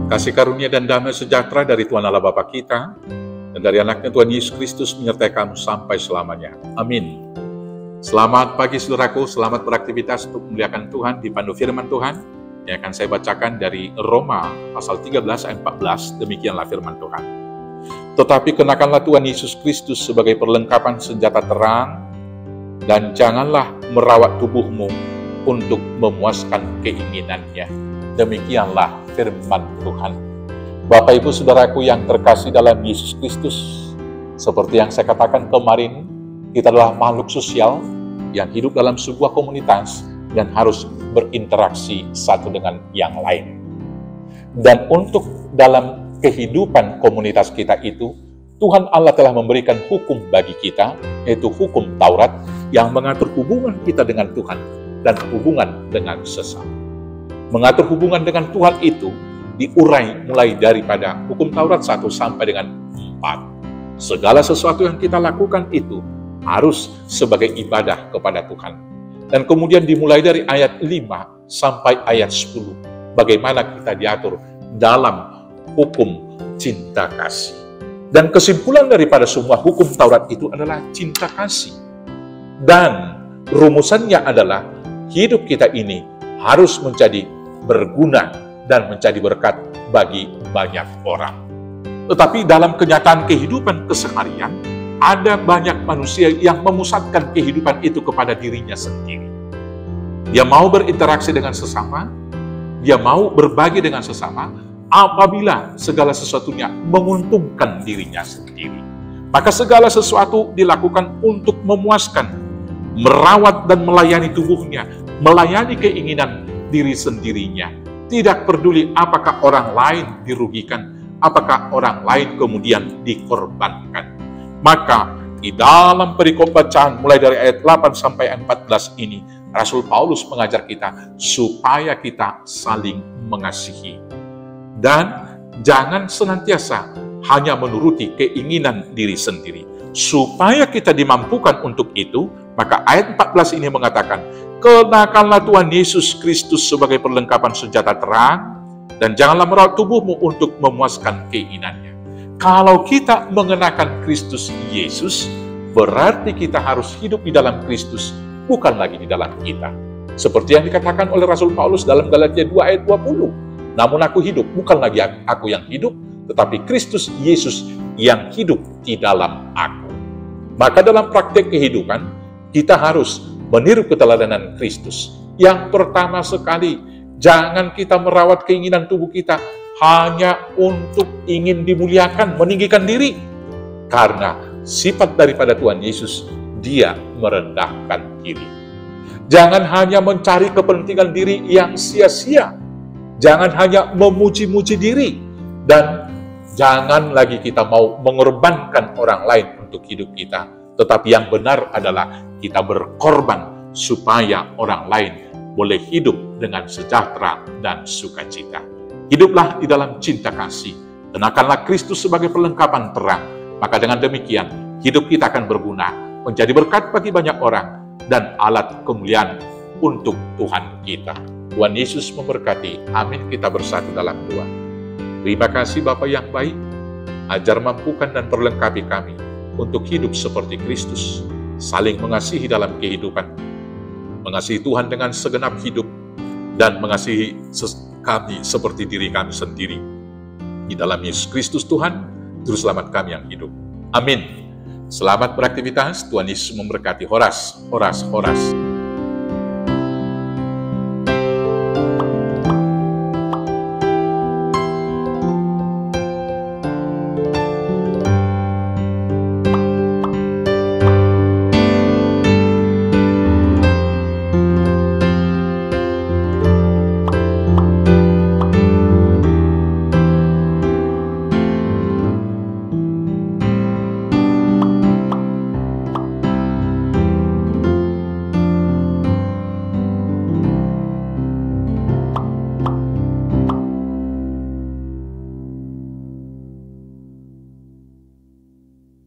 Kasih karunia dan damai sejahtera dari Tuhan Allah Bapa kita dan dari anaknya Tuhan Yesus Kristus menyertai kamu sampai selamanya. Amin. Selamat pagi saudaraku, selamat beraktivitas untuk memuliakan Tuhan. Dipandu firman Tuhan yang akan saya bacakan dari Roma pasal 13 ayat 14. Demikianlah firman Tuhan. Tetapi kenakanlah Tuhan Yesus Kristus sebagai perlengkapan senjata terang, dan janganlah merawat tubuhmu untuk memuaskan keinginannya. Demikianlah firman Tuhan. Bapak Ibu Saudaraku yang terkasih dalam Yesus Kristus, seperti yang saya katakan kemarin, kita adalah makhluk sosial yang hidup dalam sebuah komunitas dan harus berinteraksi satu dengan yang lain. Dan untuk dalam kehidupan komunitas kita itu, Tuhan Allah telah memberikan hukum bagi kita, yaitu hukum Taurat, yang mengatur hubungan kita dengan Tuhan dan hubungan dengan sesama. Mengatur hubungan dengan Tuhan itu diurai mulai daripada hukum Taurat 1 sampai dengan 4. Segala sesuatu yang kita lakukan itu harus sebagai ibadah kepada Tuhan. Dan kemudian dimulai dari ayat 5 sampai ayat 10. Bagaimana kita diatur dalam hukum cinta kasih. Dan kesimpulan daripada semua hukum Taurat itu adalah cinta kasih. Dan rumusannya adalah hidup kita ini harus menjadi berguna dan menjadi berkat bagi banyak orang. Tetapi dalam kenyataan kehidupan keseharian, ada banyak manusia yang memusatkan kehidupan itu kepada dirinya sendiri. Dia mau berinteraksi dengan sesama, dia mau berbagi dengan sesama, apabila segala sesuatunya menguntungkan dirinya sendiri. Maka segala sesuatu dilakukan untuk memuaskan, merawat dan melayani tubuhnya, melayani keinginan diri sendirinya. Tidak peduli apakah orang lain dirugikan, apakah orang lain kemudian dikorbankan. Maka di dalam perikop bacaan mulai dari ayat 8 sampai 14 ini, Rasul Paulus mengajar kita supaya kita saling mengasihi. Dan jangan senantiasa hanya menuruti keinginan diri sendiri. Supaya kita dimampukan untuk itu, maka ayat 14 ini mengatakan, kenakanlah Tuhan Yesus Kristus sebagai perlengkapan senjata terang, dan janganlah merawat tubuhmu untuk memuaskan keinginannya. Kalau kita mengenakan Kristus Yesus, berarti kita harus hidup di dalam Kristus, bukan lagi di dalam kita. Seperti yang dikatakan oleh Rasul Paulus dalam Galatia 2 ayat 20. Namun aku hidup, bukan lagi aku yang hidup, tetapi Kristus Yesus yang hidup di dalam aku. Maka dalam praktek kehidupan, kita harus meniru keteladanan Kristus. Yang pertama sekali, jangan kita merawat keinginan tubuh kita hanya untuk ingin dimuliakan, meninggikan diri. Karena sifat daripada Tuhan Yesus, Dia merendahkan diri. Jangan hanya mencari kepentingan diri yang sia-sia. Jangan hanya memuji-muji diri. Dan jangan lagi kita mau mengorbankan orang lain untuk hidup kita. Tetapi yang benar adalah kita berkorban supaya orang lain boleh hidup dengan sejahtera dan sukacita. Hiduplah di dalam cinta kasih. Kenakanlah Kristus sebagai perlengkapan terang. Maka dengan demikian, hidup kita akan berguna, menjadi berkat bagi banyak orang, dan alat kemuliaan untuk Tuhan kita. Tuhan Yesus memberkati. Amin. Kita bersatu dalam doa. Terima kasih Bapa yang baik. Ajar, mampukan, dan perlengkapi kami untuk hidup seperti Kristus, saling mengasihi dalam kehidupan, mengasihi Tuhan dengan segenap hidup, dan mengasihi kami seperti diri kami sendiri. Di dalam Yesus Kristus Tuhan, Juru Selamat kami yang hidup. Amin. Selamat beraktivitas. Tuhan Yesus memberkati. Horas, horas, horas.